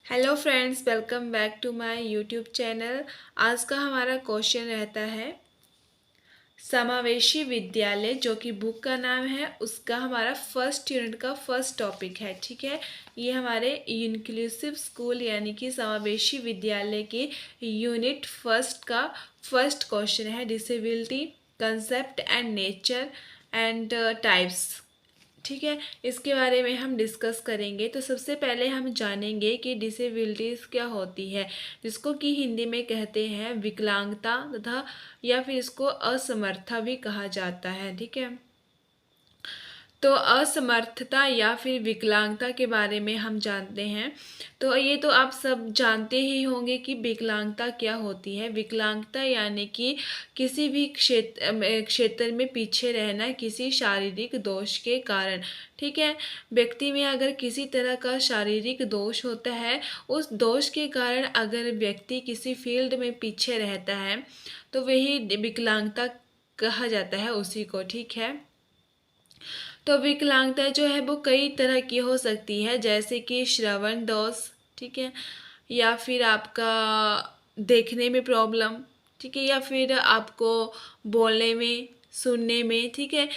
Hello friends, welcome back to my YouTube channel. आज का हमारा क्वेश्चन रहता है समावेशी विद्यालय, जो कि बुक का नाम है, उसका हमारा फर्स्ट यूनिट का फर्स्ट टॉपिक है। ठीक है, ये हमारे इंक्लूसिव स्कूल यानी कि समावेशी विद्यालय के यूनिट फर्स्ट का फर्स्ट क्वेश्चन है। Disability concept and nature and types. ठीक है, इसके बारे में हम डिस्कस करेंगे। तो सबसे पहले हम जानेंगे कि डिसेबिलिटीज़ क्या होती है, जिसको कि हिंदी में कहते हैं विकलांगता तथा या फिर इसको असमर्था भी कहा जाता है। ठीक है, तो असमर्थता या फिर विकलांगता के बारे में हम जानते हैं। तो ये तो आप सब जानते ही होंगे कि विकलांगता क्या होती है। विकलांगता यानी कि किसी भी क्षेत्र में पीछे रहना किसी शारीरिक दोष के कारण। ठीक है, व्यक्ति में अगर किसी तरह का शारीरिक दोष होता है, उस दोष के कारण अगर व्यक्ति किसी फील्ड में पीछे रहता है तो वही विकलांगता कहा जाता है उसी को। ठीक है, तो विकलांगता जो है वो कई तरह की हो सकती है, जैसे कि श्रवण दोष। ठीक है, या फिर आपका देखने में प्रॉब्लम। ठीक है, या फिर आपको बोलने में, सुनने में। ठीक है,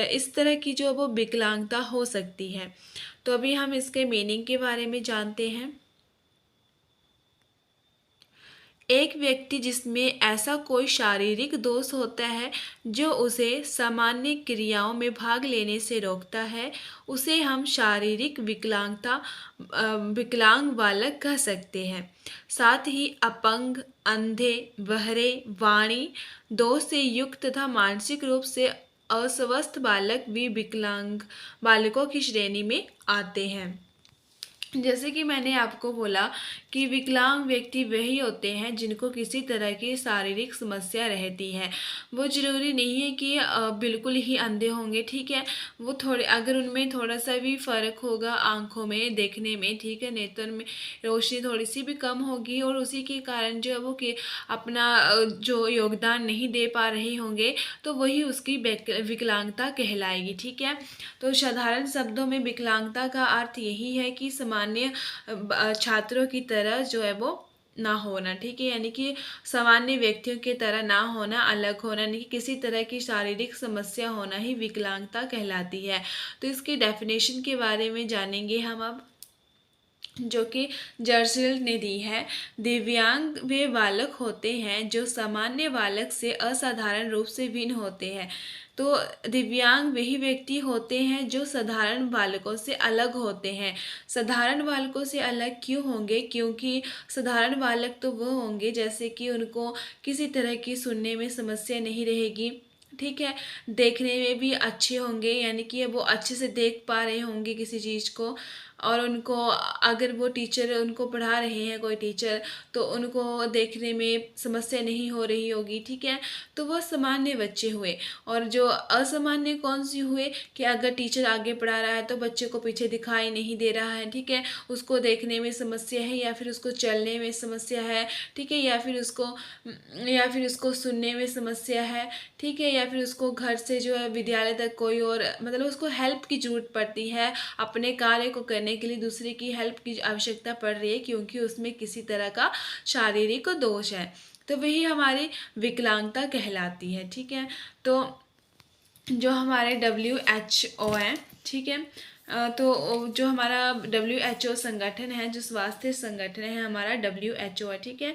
इस तरह की जो वो विकलांगता हो सकती है। तो अभी हम इसके मीनिंग के बारे में जानते हैं। एक व्यक्ति जिसमें ऐसा कोई शारीरिक दोष होता है जो उसे सामान्य क्रियाओं में भाग लेने से रोकता है, उसे हम शारीरिक विकलांग बालक कह सकते हैं। साथ ही अपंग, अंधे, बहरे, वाणी दोष से युक्त तथा मानसिक रूप से अस्वस्थ बालक भी विकलांग बालकों की श्रेणी में आते हैं। जैसे कि मैंने आपको बोला कि विकलांग व्यक्ति वही होते हैं जिनको किसी तरह की शारीरिक समस्या रहती है। वो ज़रूरी नहीं है कि बिल्कुल ही अंधे होंगे। ठीक है, वो थोड़े अगर उनमें थोड़ा सा भी फ़र्क होगा आँखों में, देखने में, ठीक है, नेत्र में रोशनी थोड़ी सी भी कम होगी और उसी के कारण जो है वो कि अपना जो योगदान नहीं दे पा रहे होंगे, तो वही उसकी विकलांगता कहलाएगी। ठीक है, तो साधारण शब्दों में विकलांगता का अर्थ यही है कि सामान्य छात्रों की तरह जो है वो ना होना। ठीक है, यानी कि सामान्य व्यक्तियों की तरह ना होना, अलग होना, यानी कि किसी तरह की शारीरिक समस्या होना ही विकलांगता कहलाती है। तो इसकी डेफिनेशन के बारे में जानेंगे हम अब, जो कि जर्सिल ने दी है। दिव्यांग वे बालक होते हैं जो सामान्य बालक से असाधारण रूप से भिन्न होते हैं। तो दिव्यांग वही व्यक्ति होते हैं जो साधारण बालकों से अलग होते हैं। साधारण बालकों से अलग क्यों होंगे? क्योंकि साधारण बालक तो वो होंगे जैसे कि उनको किसी तरह की सुनने में समस्या नहीं रहेगी। ठीक है, देखने में भी अच्छे होंगे, यानी कि वो अच्छे से देख पा रहे होंगे किसी चीज़ को। और उनको अगर वो टीचर उनको पढ़ा रहे हैं, कोई टीचर, तो उनको देखने में समस्या नहीं हो रही होगी। ठीक है, तो वो सामान्य बच्चे हुए। और जो असामान्य कौन सी हुए कि अगर टीचर आगे पढ़ा रहा है तो बच्चे को पीछे दिखाई नहीं दे रहा है। ठीक है, उसको देखने में समस्या है या फिर उसको चलने में समस्या है। ठीक है, या फिर उसको सुनने में समस्या है। ठीक है, या फिर उसको घर से जो है विद्यालय तक कोई और मतलब उसको हेल्प की ज़रूरत पड़ती है, अपने कार्य को करने के लिए दूसरे की हेल्प की आवश्यकता पड़ रही है क्योंकि उसमें किसी तरह का शारीरिक दोष है। तो वही हमारी विकलांगता कहलाती है। ठीक है, तो जो हमारे WHO हैं, ठीक है, तो जो हमारा WHO संगठन है, जो स्वास्थ्य संगठन है हमारा WHO है। ठीक है,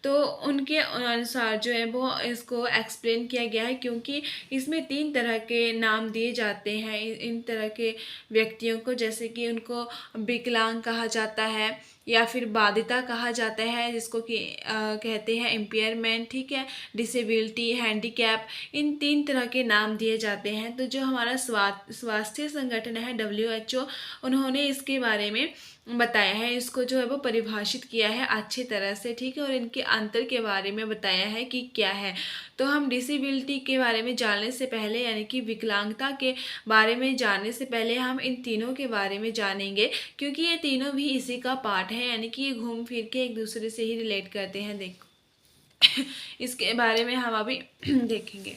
तो उनके अनुसार जो है वो इसको एक्सप्लेन किया गया है, क्योंकि इसमें 3 तरह के नाम दिए जाते हैं इन तरह के व्यक्तियों को। जैसे कि उनको विकलांग कहा जाता है या फिर बाधिता कहा जाता है, जिसको कि कहते हैं इम्पेयरमेंट। ठीक है, डिसेबिलिटी, हैंडीकैप, इन 3 तरह के नाम दिए जाते हैं। तो जो हमारा स्वास्थ्य संगठन है WHO, उन्होंने इसके बारे में बताया है, इसको जो है वो परिभाषित किया है अच्छी तरह से। ठीक है, और इनके अंतर के बारे में बताया है कि क्या है। तो हम डिसेबिलिटी के बारे में जानने से पहले, यानी कि विकलांगता के बारे में जानने से पहले, हम इन तीनों के बारे में जानेंगे, क्योंकि ये तीनों भी इसी का पार्ट है, यानी कि ये घूम फिर के एक दूसरे से ही रिलेट करते हैं। देखो इसके बारे में हम अभी देखेंगे।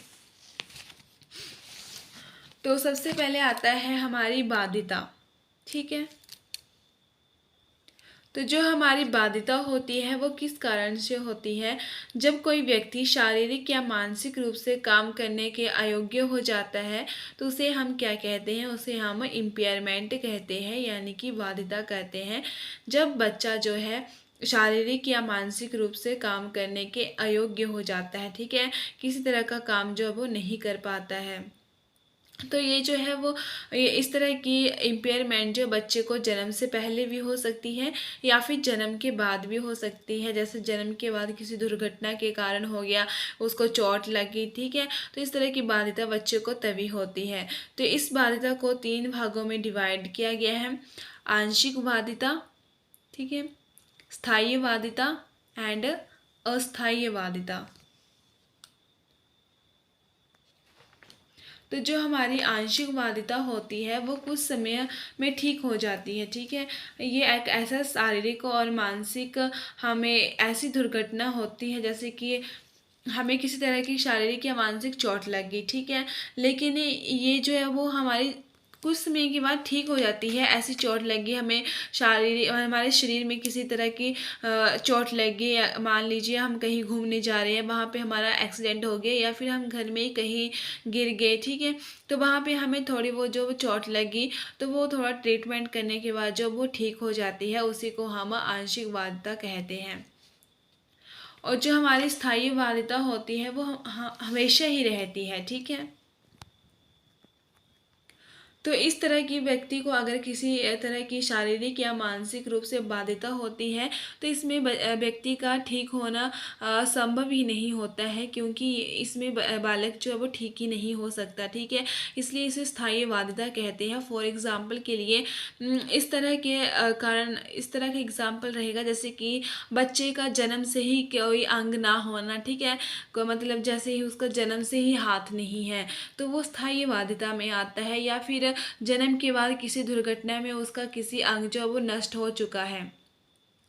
तो सबसे पहले आता है हमारी बाधिता। ठीक है, तो जो हमारी बाध्यता होती है वो किस कारण से होती है? जब कोई व्यक्ति शारीरिक या मानसिक रूप से काम करने के अयोग्य हो जाता है तो उसे हम क्या कहते हैं? उसे हम इम्पेयरमेंट कहते हैं, यानी कि बाध्यता कहते हैं। जब बच्चा जो है शारीरिक या मानसिक रूप से काम करने के अयोग्य हो जाता है, ठीक है, किसी तरह का काम जो है वो नहीं कर पाता है, तो ये जो है वो ये इस तरह की इम्पेयरमेंट जो बच्चे को जन्म से पहले भी हो सकती है या फिर जन्म के बाद भी हो सकती है। जैसे जन्म के बाद किसी दुर्घटना के कारण हो गया, उसको चोट लगी, ठीक है, तो इस तरह की बाध्यता बच्चे को तभी होती है। तो इस बाध्यता को 3 भागों में डिवाइड किया गया है: आंशिक बाध्यता, ठीक है, स्थायी बाध्यता एंड अस्थायी बाध्यता। तो जो हमारी आंशिक बाध्यता होती है वो कुछ समय में ठीक हो जाती है, ठीक है। ये एक ऐसा शारीरिक और मानसिक हमें ऐसी दुर्घटना होती है जैसे कि हमें किसी तरह की शारीरिक या मानसिक चोट लग गई, ठीक है, लेकिन ये जो है वो हमारी कुछ समय के बाद ठीक हो जाती है। ऐसी चोट लगी हमें, शारीरिक हमारे शरीर में किसी तरह की चोट लगी, या मान लीजिए हम कहीं घूमने जा रहे हैं, वहाँ पे हमारा एक्सीडेंट हो गया, या फिर हम घर में ही कहीं गिर गए, ठीक है, तो वहाँ पे हमें थोड़ी वो जो चोट लगी तो वो थोड़ा ट्रीटमेंट करने के बाद जो वो ठीक हो जाती है, उसी को हम आंशिक बाध्यता कहते हैं। और जो हमारी स्थायी बाध्यता होती है वो हमेशा ही रहती है, ठीक है। तो इस तरह की व्यक्ति को अगर किसी तरह की शारीरिक या मानसिक रूप से बाध्यता होती है तो इसमें व्यक्ति का ठीक होना संभव ही नहीं होता है, क्योंकि इसमें बालक जो है वो ठीक ही नहीं हो सकता, ठीक है, इसलिए इसे स्थायी बाध्यता कहते हैं। फॉर एग्जाम्पल के लिए इस तरह के कारण इस तरह का एग्जाम्पल रहेगा जैसे कि बच्चे का जन्म से ही कोई अंग ना होना, ठीक है, मतलब जैसे ही उसका जन्म से ही हाथ नहीं है तो वो स्थायी बाध्यता में आता है, या फिर जन्म के बाद किसी दुर्घटना में उसका किसी अंग जो है वो नष्ट हो चुका है,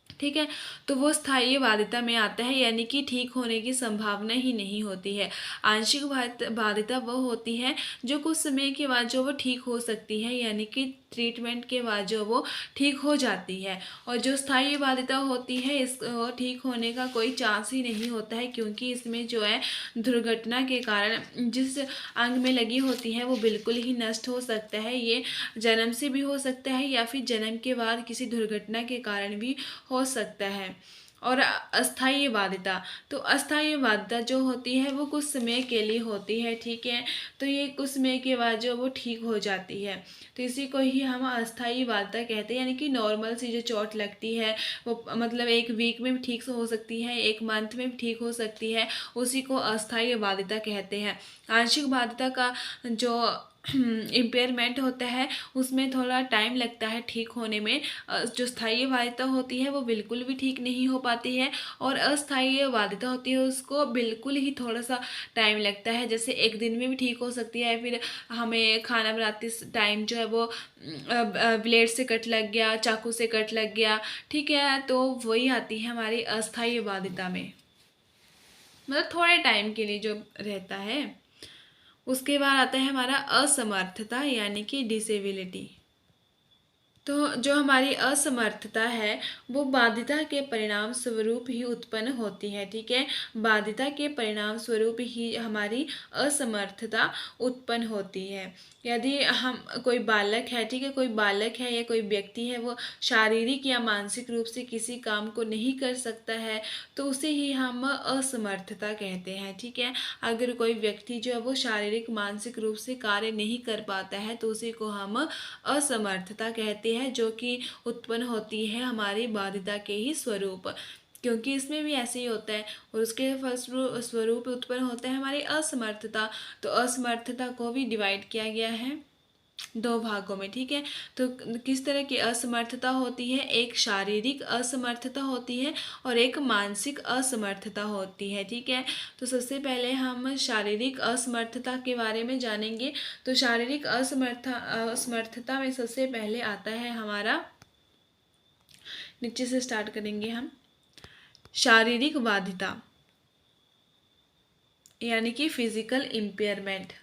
ठीक है, तो वो स्थायी बाध्यता में आता है, यानी कि ठीक होने की संभावना ही नहीं होती है। आंशिक बाध्यता वह होती है जो कुछ समय के बाद जो वो ठीक हो सकती है, यानी कि ट्रीटमेंट के बाद जो वो ठीक हो जाती है। और जो स्थायी बाध्यता होती है इस ठीक होने का कोई चांस ही नहीं होता है, क्योंकि इसमें जो है दुर्घटना के कारण जिस अंग में लगी होती है वो बिल्कुल ही नष्ट हो सकता है। ये जन्म से भी हो सकता है या फिर जन्म के बाद किसी दुर्घटना के कारण भी हो सकता है। और अस्थायी बाध्यता, तो अस्थायी बाध्यता जो होती है वो कुछ समय के लिए होती है, ठीक है, तो ये कुछ समय के बाद जो वो ठीक हो जाती है, तो इसी को ही हम अस्थायी बाध्यता कहते हैं। यानी कि नॉर्मल सी जो चोट लगती है वो मतलब 1 वीक में भी ठीक से हो सकती है, 1 मंथ में भी ठीक हो सकती है, उसी को अस्थायी बाध्यता कहते हैं। आंशिक बाध्यता का जो इम्पेयरमेंट होता है उसमें थोड़ा टाइम लगता है ठीक होने में। जो स्थायी बाध्यता होती है वो बिल्कुल भी ठीक नहीं हो पाती है, और अस्थायी बाध्यता होती है उसको बिल्कुल ही थोड़ा सा टाइम लगता है, जैसे 1 दिन में भी ठीक हो सकती है, फिर हमें खाना बनाते टाइम जो है वो ब्लेड से कट लग गया, चाकू से कट लग गया, ठीक है, तो वही आती है हमारी अस्थायी बाध्यता में, मतलब थोड़े टाइम के लिए जो रहता है। उसके बाद आता है हमारा असमर्थता, यानी कि डिसेबिलिटी। तो जो हमारी असमर्थता है वो बाध्यता के परिणाम स्वरूप ही उत्पन्न होती है, ठीक है, बाध्यता के परिणाम स्वरूप ही हमारी असमर्थता उत्पन्न होती है। यदि हम कोई बालक है, ठीक है, कोई बालक है या कोई व्यक्ति है वो शारीरिक या मानसिक रूप से किसी काम को नहीं कर सकता है तो उसे ही हम असमर्थता कहते हैं, ठीक है। अगर कोई व्यक्ति जो है वो शारीरिक मानसिक रूप से कार्य नहीं कर पाता है तो उसी को हम असमर्थता कहते हैं, जो कि उत्पन्न होती है हमारी बाध्यता के ही स्वरूप, क्योंकि इसमें भी ऐसे ही होता है, और उसके फलस्वरूप उत्पन्न होता है हमारी असमर्थता। तो असमर्थता को भी डिवाइड किया गया है 2 भागों में, ठीक है। तो किस तरह की असमर्थता होती है? एक शारीरिक असमर्थता होती है और एक मानसिक असमर्थता होती है, ठीक है। तो सबसे पहले हम शारीरिक असमर्थता के बारे में जानेंगे। तो शारीरिक असमर्थता में सबसे पहले आता है हमारा, नीचे से स्टार्ट करेंगे हम, शारीरिक बाध्यता, यानी कि फिजिकल इम्पेयरमेंट।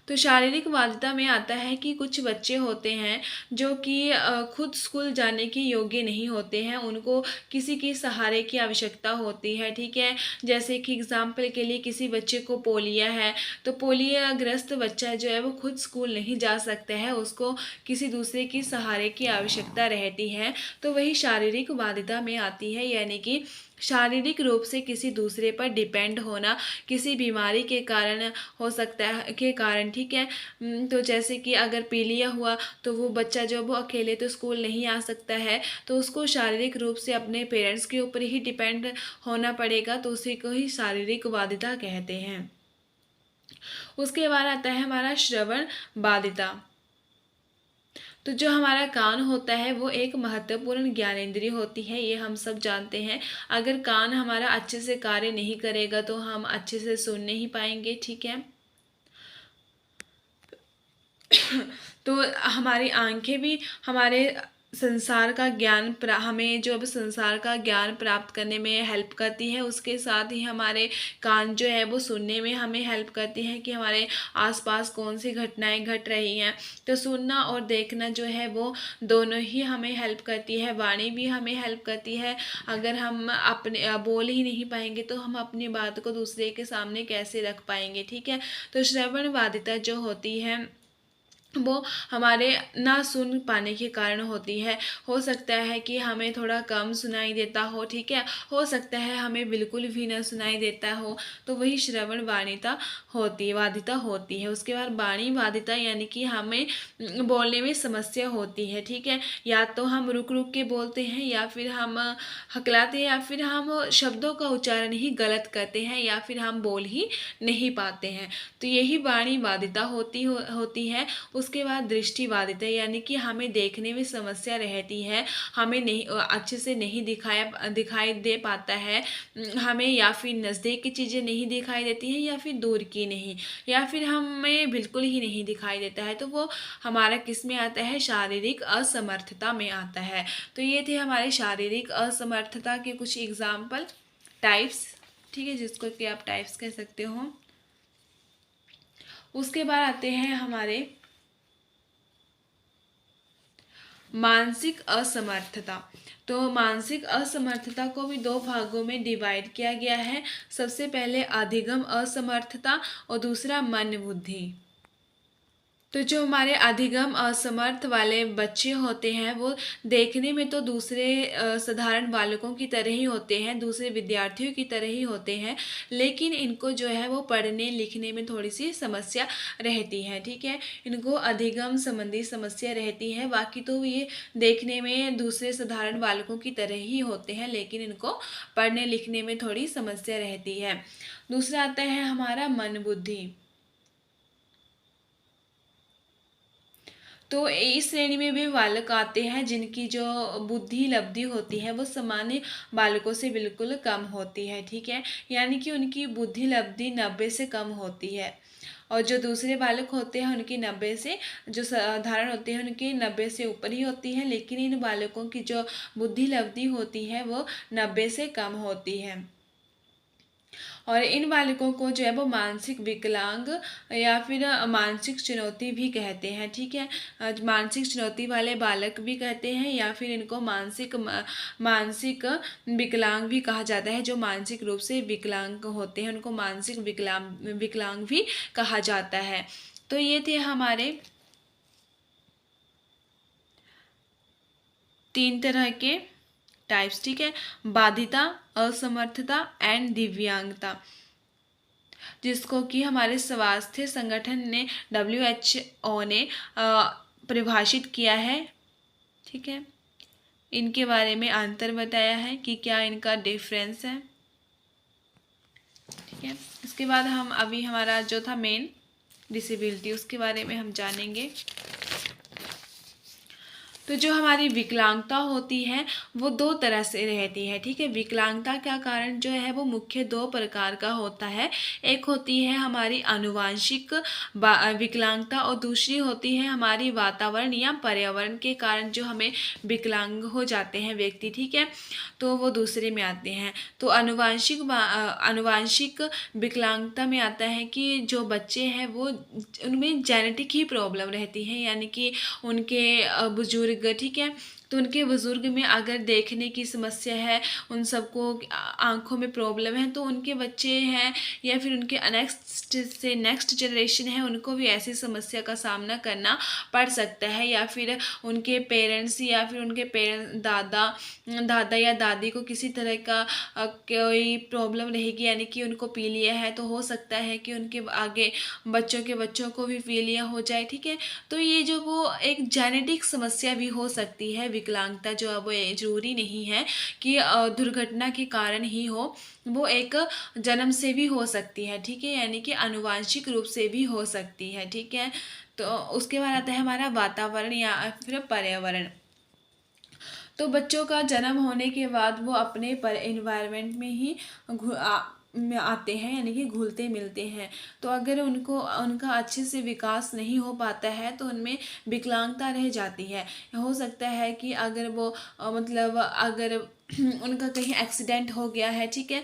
तो शारीरिक बाधिता में आता है कि कुछ बच्चे होते हैं जो कि खुद स्कूल जाने के योग्य नहीं होते हैं, उनको किसी के सहारे की आवश्यकता होती है, ठीक है। जैसे कि एग्जाम्पल के लिए किसी बच्चे को पोलिया है, तो पोलियाग्रस्त बच्चा जो है वो खुद स्कूल नहीं जा सकता है, उसको किसी दूसरे की सहारे की आवश्यकता रहती है, तो वही शारीरिक बाधिता में आती है। यानी कि शारीरिक रूप से किसी दूसरे पर डिपेंड होना, किसी बीमारी के कारण हो सकता है के कारण, ठीक है। तो जैसे कि अगर पीलिया हुआ तो वो बच्चा जो वो अकेले तो स्कूल नहीं आ सकता है, तो उसको शारीरिक रूप से अपने पेरेंट्स के ऊपर ही डिपेंड होना पड़ेगा, तो उसी को ही शारीरिक बाधिता कहते हैं। उसके बाद आता है हमारा श्रवण बाधिता। तो जो हमारा कान होता है वो एक महत्वपूर्ण ज्ञानेंद्रिय होती है, ये हम सब जानते हैं। अगर कान हमारा अच्छे से कार्य नहीं करेगा तो हम अच्छे से सुन नहीं पाएंगे, ठीक है। तो हमारी आंखें भी हमारे संसार का ज्ञान हमें जो अब संसार का ज्ञान प्राप्त करने में हेल्प करती है, उसके साथ ही हमारे कान जो है वो सुनने में हमें हेल्प करती है कि हमारे आसपास कौन सी घटनाएं घट रही हैं। तो सुनना और देखना जो है वो दोनों ही हमें हेल्प करती है। वाणी भी हमें हेल्प करती है। अगर हम अपने बोल ही नहीं पाएंगे तो हम अपनी बात को दूसरे के सामने कैसे रख पाएंगे, ठीक है। तो श्रवण बाधिता जो होती है वो हमारे ना सुन पाने के कारण होती है। हो सकता है कि हमें थोड़ा कम सुनाई देता हो, ठीक है, हो सकता है हमें बिल्कुल भी ना सुनाई देता हो, तो वही श्रवण बाधिता होती है। उसके बाद वाणी बाधिता यानी कि हमें बोलने में समस्या होती है, ठीक है। या तो हम रुक रुक के बोलते हैं, या फिर हम हकलाते हैं, या फिर हम शब्दों का उच्चारण ही गलत करते हैं, या फिर हम बोल ही नहीं पाते हैं। तो यही वाणी बाधिता होती है। उसके बाद दृष्टि बाधित है, यानी कि हमें देखने में समस्या रहती है, हमें नहीं अच्छे से नहीं दिखाई दे पाता है हमें, या फिर नज़दीक की चीज़ें नहीं दिखाई देती हैं, या फिर दूर की नहीं, या फिर हमें बिल्कुल ही नहीं दिखाई देता है। तो वो हमारा किस में आता है, शारीरिक असमर्थता में आता है। तो ये थे हमारे शारीरिक असमर्थता के कुछ एग्जाम्पल, टाइप्स, ठीक है, जिसको कि आप टाइप्स कह सकते हो। उसके बाद आते हैं हमारे मानसिक असमर्थता। तो मानसिक असमर्थता को भी दो भागों में डिवाइड किया गया है। सबसे पहले अधिगम असमर्थता और दूसरा मन बुद्धि। तो जो हमारे अधिगम असमर्थ वाले बच्चे होते हैं वो देखने में तो दूसरे साधारण बालकों की तरह ही होते हैं, दूसरे विद्यार्थियों की तरह ही होते हैं, लेकिन इनको जो है वो पढ़ने लिखने में थोड़ी सी समस्या रहती है, ठीक है। इनको अधिगम संबंधी समस्या रहती है, बाकी तो ये देखने में दूसरे साधारण बालकों की तरह ही होते हैं, लेकिन इनको पढ़ने लिखने में थोड़ी समस्या रहती है। दूसरा आता है हमारा मन बुद्धि। तो इस श्रेणी में भी बालक आते हैं जिनकी जो बुद्धि लब्धि होती है वो सामान्य बालकों से बिल्कुल कम होती है, ठीक है। यानी कि उनकी बुद्धि लब्धि 90 से कम होती है, और जो दूसरे बालक होते हैं उनकी 90 से, जो साधारण होते हैं उनकी 90 से ऊपर ही होती है, लेकिन इन बालकों की जो बुद्धि लब्धि होती है वो 90 से कम होती है। और इन बालकों को जो है वो मानसिक विकलांग या फिर मानसिक चुनौती भी कहते हैं, ठीक है। मानसिक चुनौती वाले बालक भी कहते हैं, या फिर इनको मानसिक विकलांग भी कहा जाता है। जो मानसिक रूप से विकलांग होते हैं उनको मानसिक विकलांग भी कहा जाता है। तो ये थे हमारे 3 तरह के टाइप्स, ठीक है। बाधिता, असमर्थता एंड दिव्यांगता, जिसको कि हमारे स्वास्थ्य संगठन ने WHO ने परिभाषित किया है, ठीक है। इनके बारे में अंतर बताया है कि क्या इनका डिफरेंस है, ठीक है। इसके बाद हम अभी हमारा जो था मेन डिसेबिलिटी उसके बारे में हम जानेंगे। तो जो हमारी विकलांगता होती है वो दो तरह से रहती है, ठीक है। विकलांगता का कारण जो है वो मुख्य दो प्रकार का होता है। एक होती है हमारी आनुवांशिक विकलांगता और दूसरी होती है हमारी वातावरण या पर्यावरण के कारण जो हमें विकलांग हो जाते हैं व्यक्ति, ठीक है। तो वो दूसरे में आते हैं। तो आनुवांशिक विकलांगता में आता है कि जो बच्चे हैं वो उनमें जेनेटिक ही प्रॉब्लम रहती है, यानी कि उनके बुजुर्ग, ठीक है, तो उनके बुजुर्ग में अगर देखने की समस्या है, उन सबको आंखों में प्रॉब्लम है, तो उनके बच्चे हैं या फिर उनके नेक्स्ट जनरेशन है, उनको भी ऐसी समस्या का सामना करना पड़ सकता है। या फिर उनके पेरेंट्स या फिर उनके दादा या दादी को किसी तरह का कोई प्रॉब्लम रहेगी, यानी कि उनको पीलिया है, तो हो सकता है कि उनके आगे बच्चों के बच्चों को भी पीलिया हो जाए, ठीक है। तो ये जो वो एक जेनेटिक समस्या भी हो सकती है विकलांगता, जो अब जरूरी नहीं है कि दुर्घटना के कारण ही हो, वो एक जन्म से भी हो सकती है, ठीक है, यानी कि आनुवांशिक रूप से भी हो सकती है, ठीक है। तो उसके बाद आता है हमारा वातावरण या फिर पर्यावरण। तो बच्चों का जन्म होने के बाद वो अपने पर एनवायरनमेंट में ही में आते हैं, यानी कि घुलते मिलते हैं। तो अगर उनको उनका अच्छे से विकास नहीं हो पाता है तो उनमें विकलांगता रह जाती है। हो सकता है कि अगर वो मतलब अगर उनका कहीं एक्सीडेंट हो गया है, ठीक है,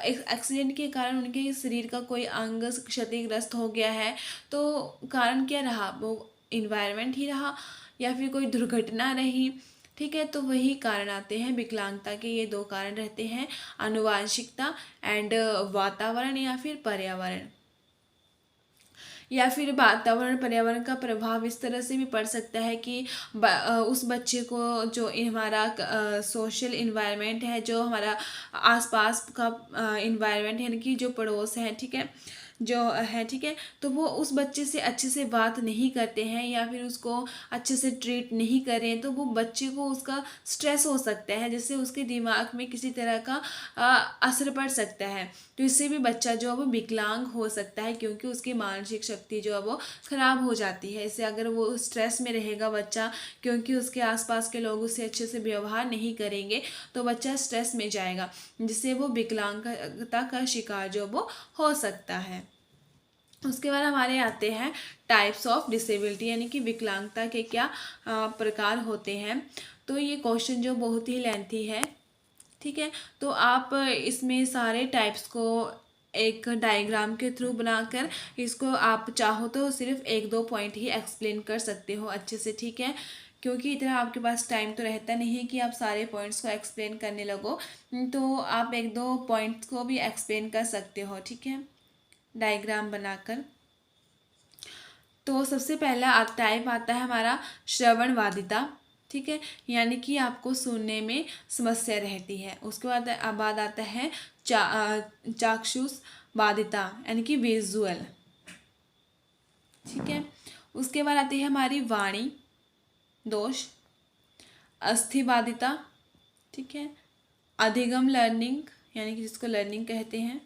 एक्सीडेंट के कारण उनके शरीर का कोई अंग क्षतिग्रस्त हो गया है, तो कारण क्या रहा, वो इन्वायरमेंट ही रहा या फिर कोई दुर्घटना रही, ठीक है। तो वही कारण आते हैं विकलांगता के, ये दो कारण रहते हैं, आनुवांशिकता एंड वातावरण या फिर पर्यावरण। या फिर वातावरण पर्यावरण का प्रभाव इस तरह से भी पड़ सकता है कि उस बच्चे को जो हमारा सोशल इन्वायरमेंट है, जो हमारा आसपास का इन्वायरमेंट है, यानी कि जो पड़ोस है, ठीक है, जो है, ठीक है, तो वो उस बच्चे से अच्छे से बात नहीं करते हैं या फिर उसको अच्छे से ट्रीट नहीं करें, तो वो बच्चे को उसका स्ट्रेस हो सकता है, जिससे उसके दिमाग में किसी तरह का असर पड़ सकता है। तो इससे भी बच्चा जो है वो विकलांग हो सकता है, क्योंकि उसकी मानसिक शक्ति जो है वो खराब हो जाती है। इससे अगर वो स्ट्रेस में रहेगा बच्चा, क्योंकि उसके आसपास के लोग उससे अच्छे से व्यवहार नहीं करेंगे, तो बच्चा स्ट्रेस में जाएगा, जिससे वो विकलांगता का शिकार जो वो हो सकता है। उसके बाद हमारे आते हैं टाइप्स ऑफ डिसेबिलिटी, यानी कि विकलांगता के क्या प्रकार होते हैं। तो ये क्वेश्चन जो बहुत ही लेंथी है, ठीक है, तो आप इसमें सारे टाइप्स को एक डायग्राम के थ्रू बनाकर इसको आप चाहो तो सिर्फ एक दो पॉइंट ही एक्सप्लेन कर सकते हो अच्छे से, ठीक है, क्योंकि इतना आपके पास टाइम तो रहता नहीं है कि आप सारे पॉइंट्स को एक्सप्लेन करने लगो। तो आप एक दो पॉइंट्स को भी एक्सप्लेन कर सकते हो, ठीक है, डायग्राम बनाकर। तो सबसे पहला टाइप आता है हमारा श्रवण वादिता, ठीक है, यानी कि आपको सुनने में समस्या रहती है। उसके बाद आता है चाक्षुष बाधिता, यानी कि विजुअल, ठीक है। उसके बाद आती है हमारी वाणी दोष, अस्थि बाधिता, ठीक है, अधिगम लर्निंग, यानी कि जिसको लर्निंग कहते हैं,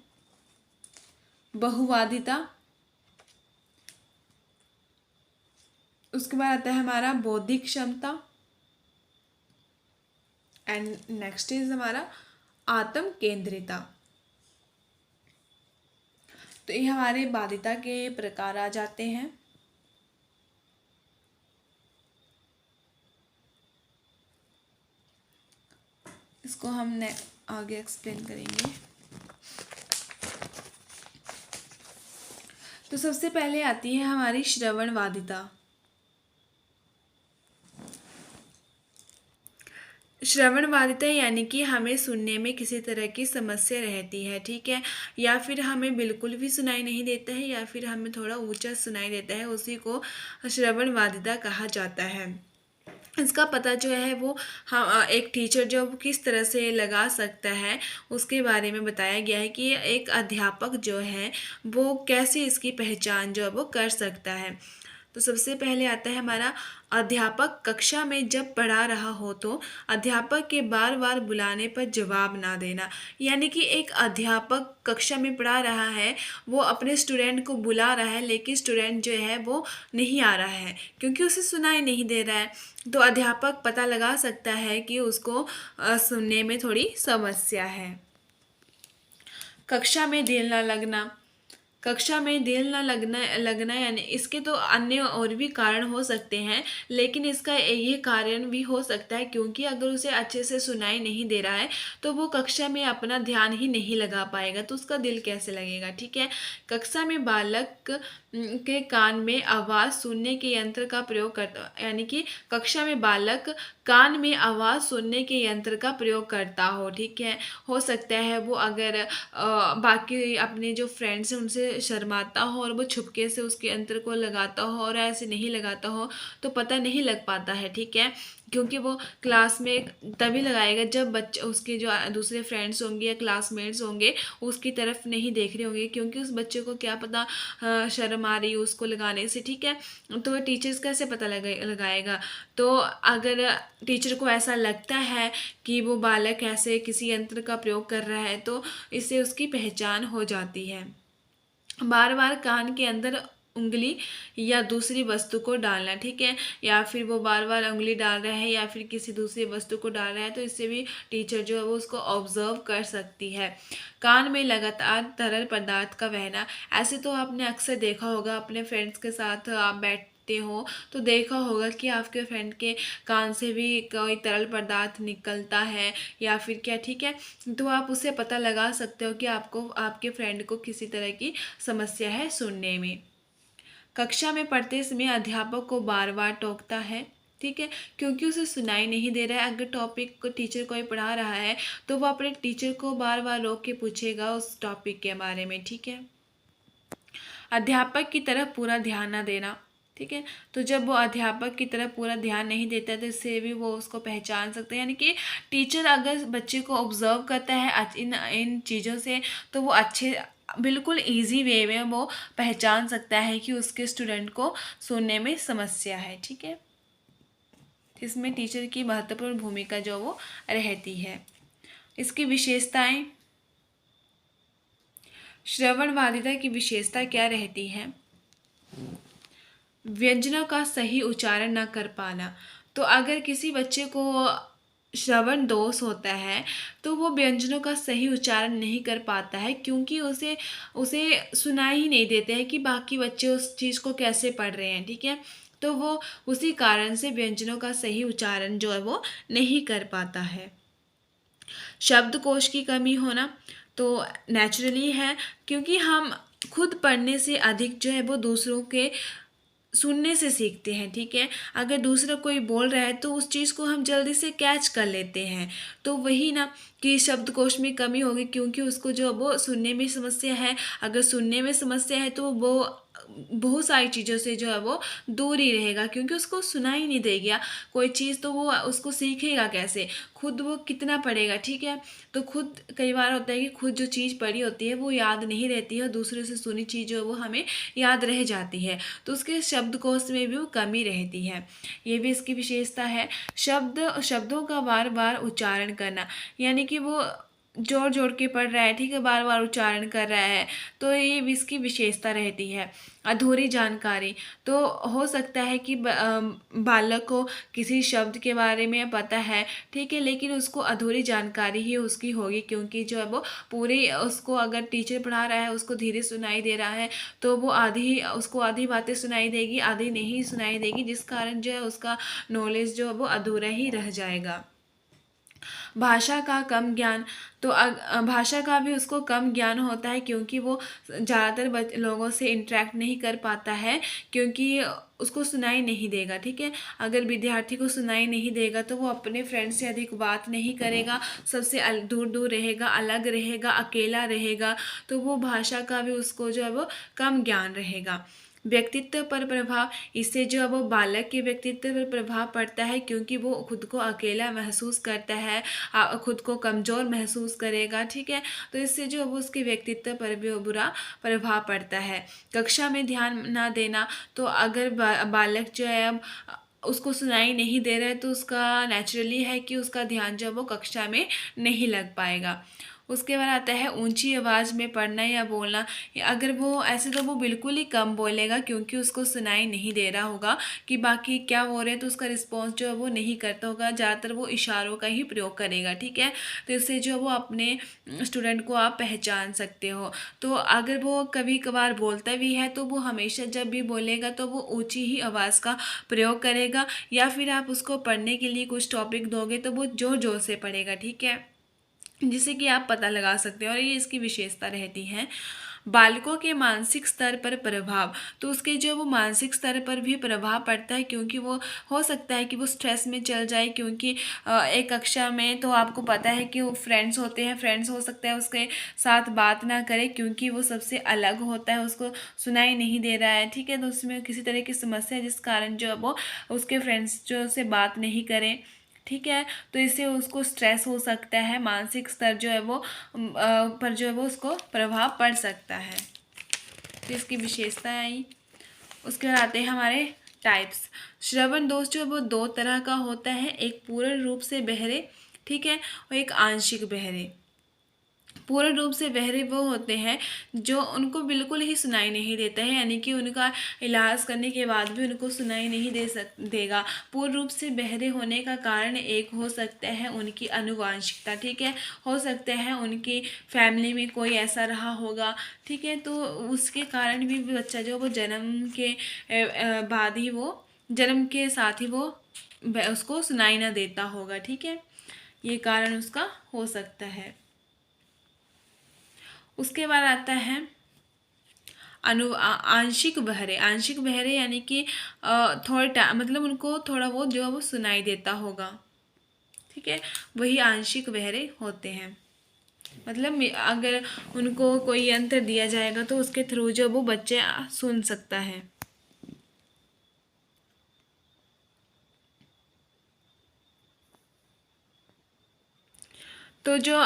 बहुवादिता। उसके बाद आता है हमारा बौद्धिक क्षमता एंड नेक्स्ट इज हमारा आत्म केंद्रिता। तो ये हमारे बाधिता के प्रकार आ जाते हैं। इसको हमने आगे एक्सप्लेन करेंगे। तो सबसे पहले आती है हमारी श्रवण बाधिता। श्रवण बाधिता यानी कि हमें सुनने में किसी तरह की समस्या रहती है, ठीक है, या फिर हमें बिल्कुल भी सुनाई नहीं देता है या फिर हमें थोड़ा ऊंचा सुनाई देता है, उसी को श्रवण बाधिता कहा जाता है। इसका पता जो है वो हम एक टीचर जो किस तरह से लगा सकता है उसके बारे में बताया गया है कि एक अध्यापक जो है वो कैसे इसकी पहचान जो है वो कर सकता है। तो सबसे पहले आता है हमारा अध्यापक कक्षा में जब पढ़ा रहा हो तो अध्यापक के बार बार बुलाने पर जवाब ना देना। यानी कि एक अध्यापक कक्षा में पढ़ा रहा है, वो अपने स्टूडेंट को बुला रहा है लेकिन स्टूडेंट जो है वो नहीं आ रहा है क्योंकि उसे सुनाई नहीं दे रहा है। तो अध्यापक पता लगा सकता है कि उसको सुनने में थोड़ी समस्या है। कक्षा में देर न लगना। कक्षा में देर न लगना यानी इसके तो अन्य और भी कारण हो सकते हैं, लेकिन इसका ये कारण भी हो सकता है क्योंकि अगर उसे अच्छे से सुनाई नहीं दे रहा है तो वो कक्षा में अपना ध्यान ही नहीं लगा पाएगा, तो उसका दिल कैसे लगेगा। ठीक है। कक्षा में बालक के कान में आवाज़ सुनने के यंत्र का प्रयोग करता, यानी कि कक्षा में बालक कान में आवाज़ सुनने के यंत्र का प्रयोग करता हो। ठीक है। हो सकता है वो अगर बाकी अपने जो फ्रेंड्स हैं उनसे शर्माता हो और वो छुपके से उसके यंत्र को लगाता हो और ऐसे नहीं लगाता हो तो पता नहीं लग पाता है। ठीक है। क्योंकि वो क्लास में तभी लगाएगा जब बच्चे उसके जो दूसरे फ्रेंड्स होंगे या क्लासमेट्स होंगे उसकी तरफ नहीं देख रहे होंगे, क्योंकि उस बच्चे को क्या पता शर्म आ रही है उसको लगाने से। ठीक है। तो वो टीचर्स कैसे पता लगाएगा। तो अगर टीचर को ऐसा लगता है कि वो बालक ऐसे किसी यंत्र का प्रयोग कर रहा है तो इससे उसकी पहचान हो जाती है। बार बार कान के अंदर उंगली या दूसरी वस्तु को डालना। ठीक है। या फिर वो बार बार उंगली डाल रहा है या फिर किसी दूसरी वस्तु को डाल रहा है तो इससे भी टीचर जो है वो उसको ऑब्जर्व कर सकती है। कान में लगातार तरल पदार्थ का बहना। ऐसे तो आपने अक्सर देखा होगा, अपने फ्रेंड्स के साथ आप बैठते हो तो देखा होगा कि आपके फ्रेंड के कान से भी कोई तरल पदार्थ निकलता है या फिर क्या। ठीक है। तो आप उससे पता लगा सकते हो कि आपको आपके फ्रेंड को किसी तरह की समस्या है सुनने में। कक्षा में पढ़ते समय अध्यापक को बार बार टोकता है। ठीक है। क्योंकि उसे सुनाई नहीं दे रहा है। अगर टॉपिक को टीचर कोई पढ़ा रहा है तो वो अपने टीचर को बार बार रोक के पूछेगा उस टॉपिक के बारे में। ठीक है। अध्यापक की तरफ पूरा ध्यान न देना। ठीक है। तो जब वो अध्यापक की तरफ पूरा ध्यान नहीं देता तो इससे भी वो उसको पहचान सकते हैं। यानी कि टीचर अगर बच्चे को ऑब्जर्व करता है इन चीज़ों से तो वो अच्छे बिल्कुल इजी वे में वो पहचान सकता है कि उसके स्टूडेंट को सुनने में समस्या है। ठीक है। इसमें टीचर की महत्वपूर्ण भूमिका जो वो रहती है। इसकी विशेषताएं, श्रवणवादिता की विशेषता क्या रहती है। व्यंजनों का सही उच्चारण न कर पाना। तो अगर किसी बच्चे को श्रवण दोष होता है तो वो व्यंजनों का सही उच्चारण नहीं कर पाता है क्योंकि उसे उसे सुनाई ही नहीं देते हैं कि बाकी बच्चे उस चीज़ को कैसे पढ़ रहे हैं। ठीक है। तो वो उसी कारण से व्यंजनों का सही उच्चारण जो है वो नहीं कर पाता है। शब्दकोश की कमी होना तो नेचुरली है, क्योंकि हम खुद पढ़ने से अधिक जो है वो दूसरों के सुनने से सीखते हैं। ठीक है। अगर दूसरा कोई बोल रहा है तो उस चीज़ को हम जल्दी से कैच कर लेते हैं। तो वही ना कि शब्दकोश में कमी होगी क्योंकि उसको जो वो सुनने में समस्या है। अगर सुनने में समस्या है तो वो बहुत सारी चीज़ों से जो है वो दूर ही रहेगा क्योंकि उसको सुनाई नहीं देगी कोई चीज़, तो वो उसको सीखेगा कैसे, खुद वो कितना पढ़ेगा। ठीक है। तो खुद कई बार होता है कि खुद जो चीज़ पढ़ी होती है वो याद नहीं रहती है और दूसरे से सुनी चीज़ जो है वो हमें याद रह जाती है, तो उसके शब्दकोश में भी वो कमी रहती है। ये भी इसकी विशेषता है। शब्दों का बार बार उच्चारण करना, यानी कि वो जोड़ जोड़ के पढ़ रहा है। ठीक है। बार बार उच्चारण कर रहा है तो ये भी इसकी विशेषता रहती है। अधूरी जानकारी तो हो सकता है कि बालक को किसी शब्द के बारे में पता है। ठीक है। लेकिन उसको अधूरी जानकारी ही उसकी होगी क्योंकि जो है वो पूरी उसको अगर टीचर पढ़ा रहा है उसको धीरे सुनाई दे रहा है तो वो उसको आधी बातें सुनाई देगी, आधी नहीं सुनाई देगी, जिस कारण जो है उसका नॉलेज जो है वो अधूरा ही रह जाएगा। भाषा का कम ज्ञान तो भाषा का भी उसको कम ज्ञान होता है क्योंकि वो ज़्यादातर लोगों से इंटरेक्ट नहीं कर पाता है क्योंकि उसको सुनाई नहीं देगा। ठीक है। अगर विद्यार्थी को सुनाई नहीं देगा तो वो अपने फ्रेंड से अधिक बात नहीं करेगा, सबसे दूर दूर रहेगा, अलग रहेगा, अकेला रहेगा, तो वो भाषा का भी उसको जो है वो कम ज्ञान रहेगा। व्यक्तित्व पर प्रभाव, इससे जो है वो बालक के व्यक्तित्व पर प्रभाव पड़ता है, क्योंकि वो खुद को अकेला महसूस करता है, खुद को कमज़ोर महसूस करेगा, ठीक है। तो इससे जो है वो उसके व्यक्तित्व पर भी बुरा प्रभाव पड़ता है। कक्षा में ध्यान ना देना, तो अगर बालक जो है अब उसको सुनाई नहीं दे रहा है, तो उसका नेचुरली है कि उसका ध्यान जो है वो कक्षा में नहीं लग पाएगा। उसके बाद आता है ऊंची आवाज़ में पढ़ना या बोलना। अगर वो ऐसे, तो वो बिल्कुल ही कम बोलेगा, क्योंकि उसको सुनाई नहीं दे रहा होगा कि बाकी क्या बोल रहे हैं, तो उसका रिस्पॉन्स जो है वो नहीं करता होगा, ज़्यादातर वो इशारों का ही प्रयोग करेगा, ठीक है। तो इससे जो है वो अपने स्टूडेंट को आप पहचान सकते हो। तो अगर वो कभी कभार बोलता भी है, तो वो हमेशा जब भी बोलेगा तो वो ऊंची ही आवाज़ का प्रयोग करेगा, या फिर आप उसको पढ़ने के लिए कुछ टॉपिक दोगे तो वो जोर जोर से पढ़ेगा, ठीक है, जिससे कि आप पता लगा सकते हो। और ये इसकी विशेषता रहती है। बालकों के मानसिक स्तर पर प्रभाव, तो उसके जो वो मानसिक स्तर पर भी प्रभाव पड़ता है, क्योंकि वो हो सकता है कि वो स्ट्रेस में चल जाए, क्योंकि एक कक्षा में तो आपको पता है कि वो फ्रेंड्स होते हैं, फ्रेंड्स हो सकता है उसके साथ बात ना करे, क्योंकि वो सबसे अलग होता है, उसको सुनाई नहीं दे रहा है, ठीक है। तो उसमें किसी तरह की समस्या है, जिस कारण जो है वो उसके फ्रेंड्स जो से बात नहीं करें, ठीक है। तो इससे उसको स्ट्रेस हो सकता है, मानसिक स्तर जो है वो पर जो है वो उसको प्रभाव पड़ सकता है। तो इसकी विशेषता आई। उसके बाद आते हैं हमारे टाइप्स। श्रवण दोष जो है वो दो तरह का होता है, एक पूर्ण रूप से बहरे, ठीक है, और एक आंशिक बहरे। पूर्ण रूप से बहरे वो होते हैं जो उनको बिल्कुल ही सुनाई नहीं देता है, यानी कि उनका इलाज करने के बाद भी उनको सुनाई नहीं देगा। पूर्ण रूप से बहरे होने का कारण एक हो सकता है उनकी आनुवंशिकता, ठीक है, हो सकता है उनकी फैमिली में कोई ऐसा रहा होगा, ठीक है। तो उसके कारण भी बच्चा जो वो जन्म के बाद ही वो जन्म के साथ ही वो उसको सुनाई ना देता होगा, ठीक है, ये कारण उसका हो सकता है। उसके बाद आता है आंशिक बहरे। आंशिक बहरे यानी कि थोड़ा मतलब उनको थोड़ा बहुत जो है वो सुनाई देता होगा, ठीक है, वही आंशिक बहरे होते हैं। मतलब अगर उनको कोई यंत्र दिया जाएगा तो उसके थ्रू जो वो बच्चे सुन सकता है। तो जो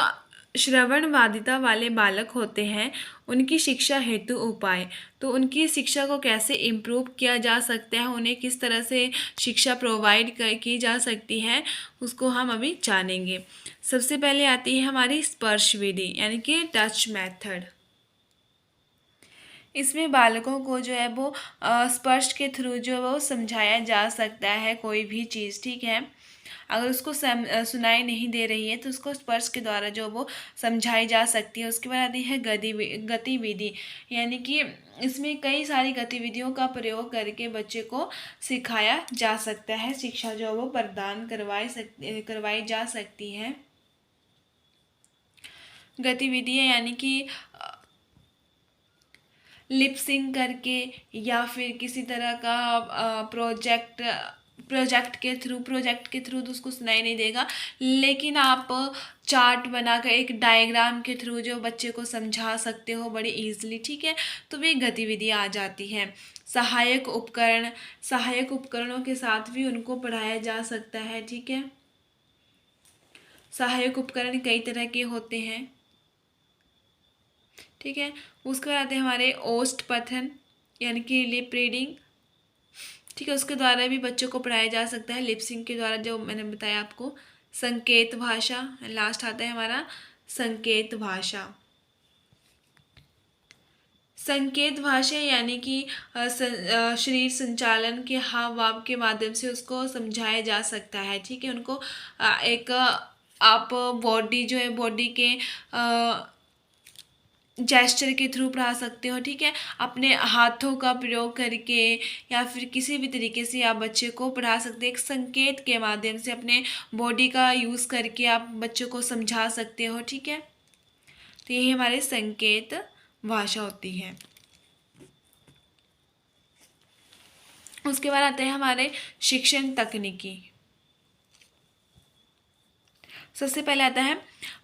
श्रवण बाधिता वाले बालक होते हैं, उनकी शिक्षा हेतु उपाय, तो उनकी शिक्षा को कैसे इम्प्रूव किया जा सकता है, उन्हें किस तरह से शिक्षा प्रोवाइड की जा सकती है, उसको हम अभी जानेंगे। सबसे पहले आती है हमारी स्पर्श विधि, यानी कि टच मेथड। इसमें बालकों को जो है वो स्पर्श के थ्रू जो है वो समझाया जा सकता है कोई भी चीज़, ठीक है। अगर उसको सुनाई नहीं दे रही है तो उसको स्पर्श के द्वारा जो वो समझाई जा सकती है। उसके बाद आती है गतिविधि, यानी कि इसमें कई सारी गतिविधियों का प्रयोग करके बच्चे को सिखाया जा सकता है, शिक्षा जो वो प्रदान करवाई जा सकती है। गतिविधियाँ यानी कि लिप सिंक करके, या फिर किसी तरह का प्रोजेक्ट के थ्रू तो उसको सुनाई नहीं देगा, लेकिन आप चार्ट बनाकर एक डायग्राम के थ्रू जो बच्चे को समझा सकते हो बड़ी इजीली, ठीक है। तो वे गतिविधि आ जाती हैं। सहायक उपकरणों के साथ भी उनको पढ़ाया जा सकता है, ठीक है। सहायक उपकरण कई तरह के होते हैं, ठीक है। उसके बाद आते हैं हमारे ओष्ठ पठन, यानी कि लिप रीडिंग, ठीक है, उसके द्वारा भी बच्चों को पढ़ाया जा सकता है, लिपसिंग के द्वारा जो मैंने बताया आपको। संकेत भाषा, लास्ट आता है हमारा संकेत भाषा। संकेत भाषा यानी कि शरीर संचालन के हाव भाव के माध्यम से उसको समझाया जा सकता है, ठीक है। उनको एक आप बॉडी जो है बॉडी के जेस्चर के थ्रू पढ़ा सकते हो, ठीक है, अपने हाथों का प्रयोग करके, या फिर किसी भी तरीके से आप बच्चे को पढ़ा सकते हैं। एक संकेत के माध्यम से अपने बॉडी का यूज़ करके आप बच्चों को समझा सकते हो, ठीक है। तो यही हमारे संकेत भाषा होती है। उसके बाद आते हैं हमारे शिक्षण तकनीकी। सबसे पहले आता है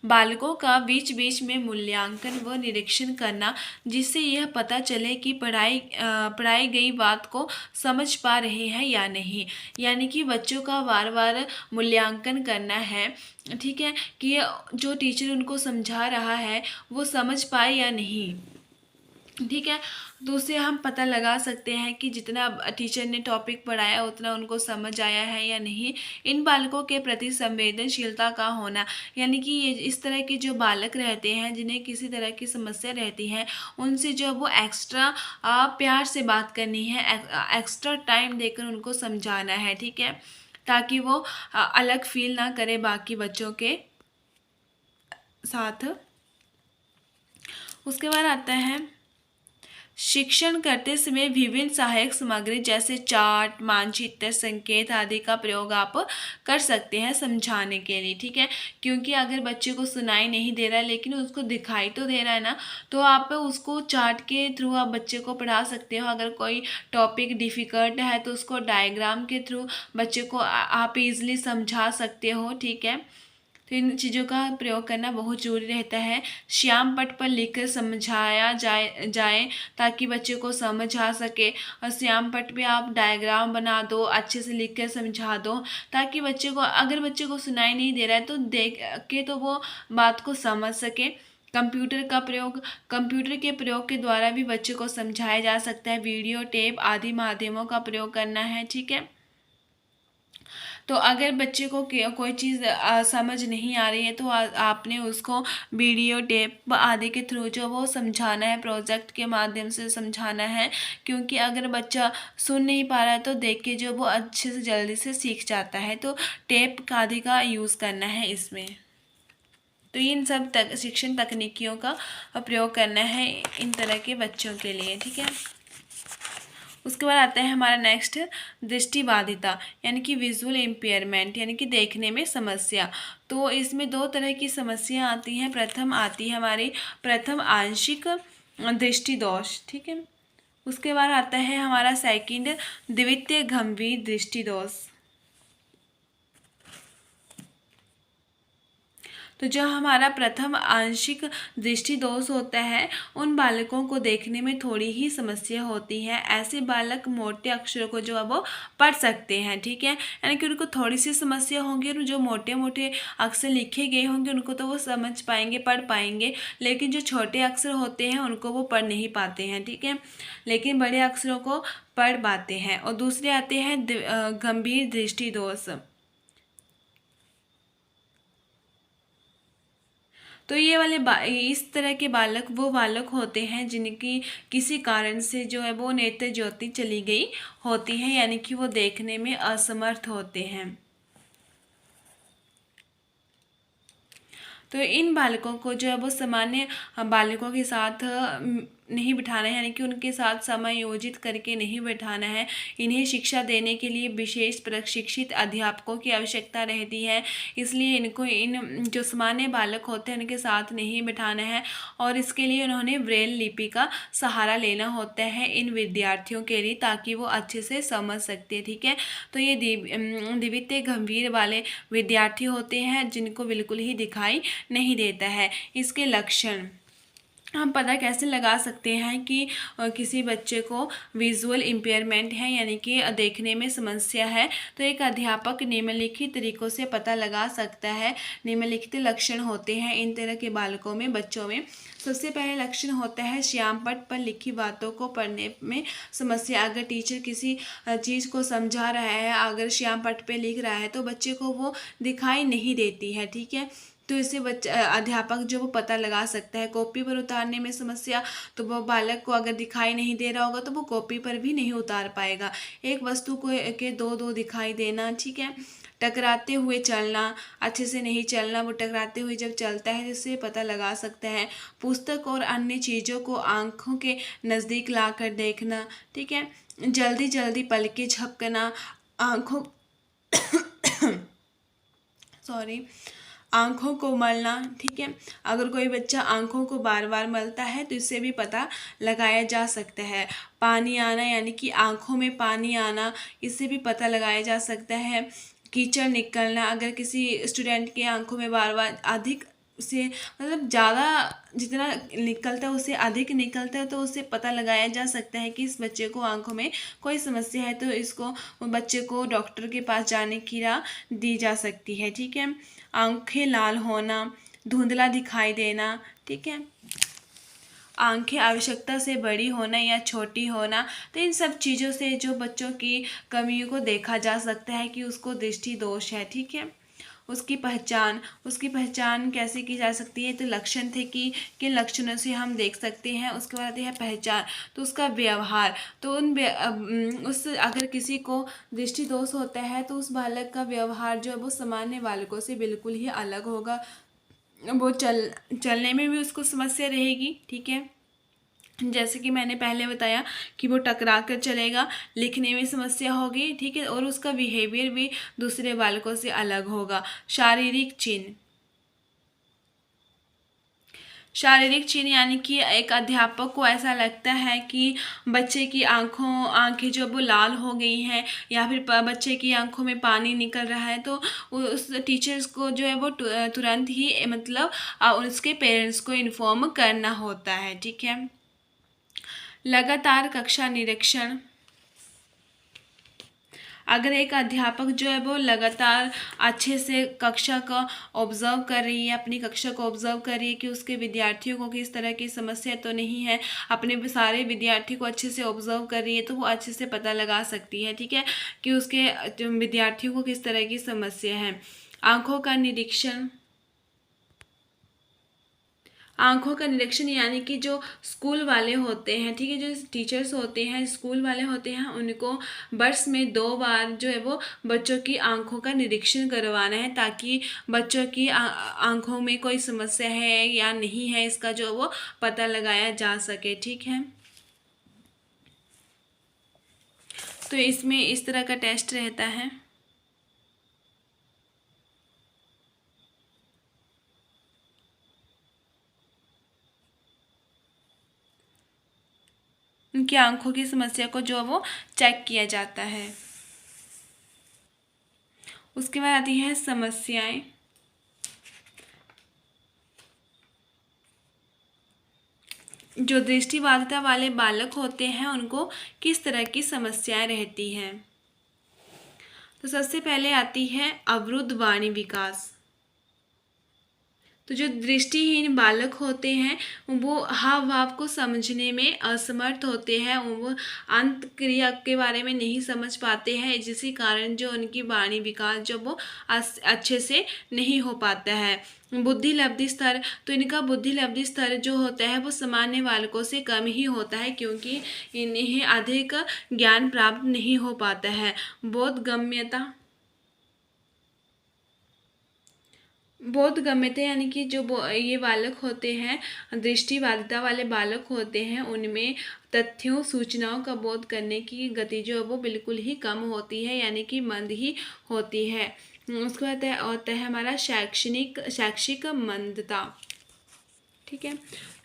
बालकों का बीच बीच में मूल्यांकन व निरीक्षण करना, जिससे यह पता चले कि पढ़ाई गई बात को समझ पा रहे हैं या नहीं। यानी कि बच्चों का बार बार मूल्यांकन करना है, ठीक है, कि जो टीचर उनको समझा रहा है वो समझ पाए या नहीं, ठीक है। तो उससे हम पता लगा सकते हैं कि जितना टीचर ने टॉपिक पढ़ाया उतना उनको समझ आया है या नहीं। इन बालकों के प्रति संवेदनशीलता का होना, यानी कि ये इस तरह के जो बालक रहते हैं जिन्हें किसी तरह की समस्या रहती है, उनसे जो वो एक्स्ट्रा प्यार से बात करनी है, एक्स्ट्रा टाइम देकर उनको समझाना है, ठीक है, ताकि वो अलग फील ना करे बाकी बच्चों के साथ। उसके बाद आता है शिक्षण करते समय विभिन्न सहायक सामग्री जैसे चार्ट, मानचित्र, संकेत आदि का प्रयोग आप कर सकते हैं समझाने के लिए, ठीक है। क्योंकि अगर बच्चे को सुनाई नहीं दे रहा है लेकिन उसको दिखाई तो दे रहा है ना, तो आप उसको चार्ट के थ्रू आप बच्चे को पढ़ा सकते हो। अगर कोई टॉपिक डिफ़िकल्ट है तो उसको डायग्राम के थ्रू बच्चे को आप इजीली समझा सकते हो, ठीक है। तो इन चीज़ों का प्रयोग करना बहुत ज़रूरी रहता है। श्याम पट्ट पर लिखकर समझाया जाए ताकि बच्चे को समझ आ सके, और श्याम पट्ट पे आप डायग्राम बना दो, अच्छे से लिख कर समझा दो, ताकि बच्चे को, अगर बच्चे को सुनाई नहीं दे रहा है तो देख के तो वो बात को समझ सके। कंप्यूटर के प्रयोग के द्वारा भी बच्चे को समझाया जा सकता है। वीडियो, टेप आदि माध्यमों का प्रयोग करना है, ठीक है। तो अगर बच्चे को कोई चीज़ समझ नहीं आ रही है तो आपने उसको वीडियो, टेप आदि के थ्रू जो वो समझाना है, प्रोजेक्ट के माध्यम से समझाना है। क्योंकि अगर बच्चा सुन नहीं पा रहा है तो देख के जो वो अच्छे से जल्दी से सीख जाता है। तो टेप आदि का यूज़ करना है इसमें। तो इन सब शिक्षण तकनीकियों का प्रयोग करना है इन तरह के बच्चों के लिए, ठीक है। उसके बाद आता है हमारा नेक्स्ट दृष्टिबाधिता, यानी कि विजुअल इम्पेयरमेंट, यानी कि देखने में समस्या। तो इसमें दो तरह की समस्या आती हैं। प्रथम आती है हमारी प्रथम आंशिक दृष्टि दोष, ठीक है। उसके बाद आता है हमारा सेकंड द्वितीय गंभीर दृष्टि दोष। तो जो हमारा प्रथम आंशिक दृष्टि दोष होता है, उन बालकों को देखने में थोड़ी ही समस्या होती है। ऐसे बालक मोटे अक्षरों को जो है वो पढ़ सकते हैं, ठीक है, यानी कि उनको थोड़ी सी समस्या होगी और जो मोटे मोटे अक्षर लिखे गए होंगे उनको तो वो समझ पाएंगे, पढ़ पाएंगे। लेकिन जो छोटे अक्षर होते हैं उनको वो पढ़ नहीं पाते हैं, ठीक है, लेकिन बड़े अक्षरों को पढ़ पाते हैं। और दूसरे आते हैं गंभीर दृष्टि दोष। तो ये वाले इस तरह के बालक वो बालक होते हैं जिनकी किसी कारण से जो है वो नेत्र ज्योति चली गई होती है, यानी कि वो देखने में असमर्थ होते हैं। तो इन बालकों को जो है वो सामान्य बालकों के साथ नहीं बिठाना है, यानी कि उनके साथ समायोजित करके नहीं बिठाना है। इन्हें शिक्षा देने के लिए विशेष प्रशिक्षित अध्यापकों की आवश्यकता रहती है। इसलिए इनको इन जो सामान्य बालक होते हैं उनके साथ नहीं बिठाना है, और इसके लिए उन्होंने ब्रेल लिपि का सहारा लेना होता है इन विद्यार्थियों के लिए, ताकि वो अच्छे से समझ सकते हैं, ठीक है। तो ये द्वितीय गंभीर वाले विद्यार्थी होते हैं जिनको बिल्कुल ही दिखाई नहीं देता है। इसके लक्षण हम पता कैसे लगा सकते हैं कि किसी बच्चे को विजुअल इम्पेयरमेंट है, यानी कि देखने में समस्या है। तो एक अध्यापक निम्नलिखित तरीकों से पता लगा सकता है। निम्नलिखित लक्षण होते हैं इन तरह के बालकों में, बच्चों में। सबसे पहले लक्षण होता है श्याम पट्ट पर लिखी बातों को पढ़ने में समस्या। अगर टीचर किसी चीज़ को समझा रहा है, अगर श्याम पट्ट पे लिख रहा है तो बच्चे को वो दिखाई नहीं देती है, ठीक है। तो इससे अध्यापक जो वो पता लगा सकता है। कॉपी पर उतारने में समस्या, तो वो बालक को अगर दिखाई नहीं दे रहा होगा तो वो कॉपी पर भी नहीं उतार पाएगा। एक वस्तु को के दो दो दिखाई देना, ठीक है। टकराते हुए चलना, अच्छे से नहीं चलना, वो टकराते हुए जब चलता है जिससे पता लगा सकता है। पुस्तक और अन्य चीज़ों को आँखों के नज़दीक लाकर देखना, ठीक है। जल्दी जल्दी पलकें झपकना, आँखों सॉरी आँखों को मलना, ठीक है। अगर कोई बच्चा आँखों को बार बार मलता है तो इससे भी पता लगाया जा सकता है। पानी आना, यानी कि आँखों में पानी आना, इससे भी पता लगाया जा सकता है। कीचड़ निकलना, अगर किसी स्टूडेंट के आंखों में बार बार अधिक से मतलब ज़्यादा जितना निकलता है उससे अधिक निकलता है, तो उससे पता लगाया जा सकता है कि इस बच्चे को आंखों में कोई समस्या है, तो इसको बच्चे को डॉक्टर के पास जाने की राह दी जा सकती है। ठीक है। आंखें लाल होना, धुंधला दिखाई देना, ठीक है, आंखें आवश्यकता से बड़ी होना या छोटी होना, तो इन सब चीज़ों से जो बच्चों की कमियों को देखा जा सकता है कि उसको दृष्टि दोष है। ठीक है। उसकी पहचान कैसे की जा सकती है, तो लक्षण थे कि किन लक्षणों से हम देख सकते हैं। उसके बाद है पहचान, तो उसका व्यवहार, तो उस अगर किसी को दृष्टि दोष होता है तो उस बालक का व्यवहार जो है वो सामान्य बालकों से बिल्कुल ही अलग होगा। वो चलने में भी उसको समस्या रहेगी। ठीक है। जैसे कि मैंने पहले बताया कि वो टकरा कर चलेगा, लिखने में समस्या होगी। ठीक है। और उसका बिहेवियर भी दूसरे बालकों से अलग होगा। शारीरिक चिन्ह यानी कि एक अध्यापक को ऐसा लगता है कि बच्चे की आंखें जो वो लाल हो गई हैं, या फिर बच्चे की आंखों में पानी निकल रहा है, तो उस टीचर्स को जो है वो तुरंत ही मतलब उसके पेरेंट्स को इन्फॉर्म करना होता है। ठीक है। लगातार कक्षा निरीक्षण, अगर एक अध्यापक जो है वो लगातार अच्छे से कक्षा का ऑब्जर्व कर रही है, अपनी कक्षा को ऑब्जर्व कर रही है कि उसके विद्यार्थियों को किस तरह की समस्या तो नहीं है, अपने सारे विद्यार्थी को अच्छे से ऑब्जर्व कर रही है, तो वो अच्छे से पता लगा सकती है। ठीक है, कि उसके विद्यार्थियों को किस तरह की समस्या है। आंखों का निरीक्षण, आंखों का निरीक्षण यानी कि जो स्कूल वाले होते हैं, ठीक है, जो टीचर्स होते हैं, स्कूल वाले होते हैं, उनको वर्ष में 2 बार जो है वो बच्चों की आंखों का निरीक्षण करवाना है, ताकि बच्चों की आंखों में कोई समस्या है या नहीं है इसका जो वो पता लगाया जा सके। ठीक है। तो इसमें इस तरह का टेस्ट रहता है। उनकी आंखों की समस्या को जो वो चेक किया जाता है। उसके बाद आती है समस्याएं। जो दृष्टिबाधिता वाले बालक होते हैं उनको किस तरह की समस्याएं रहती हैं, तो सबसे पहले आती है अवरुद्ध वाणी विकास। तो जो दृष्टिहीन बालक होते हैं वो हाव भाव को समझने में असमर्थ होते हैं, वो अंत क्रिया के बारे में नहीं समझ पाते हैं, जिसके कारण जो उनकी वाणी विकास जो वो अच्छे से नहीं हो पाता है। बुद्धि लब्धि स्तर, तो इनका बुद्धि लब्धि स्तर जो होता है वो सामान्य बालकों से कम ही होता है, क्योंकि इन्हें अधिक ज्ञान प्राप्त नहीं हो पाता है। बोधगम्यता यानी कि जो ये बालक होते हैं, दृष्टिबाधिता वाले बालक होते हैं, उनमें तथ्यों सूचनाओं का बोध करने की गति जो है वो बिल्कुल ही कम होती है, यानी कि मंद ही होती है। उसके बाद होता है हमारा शैक्षिक मंदता। ठीक है।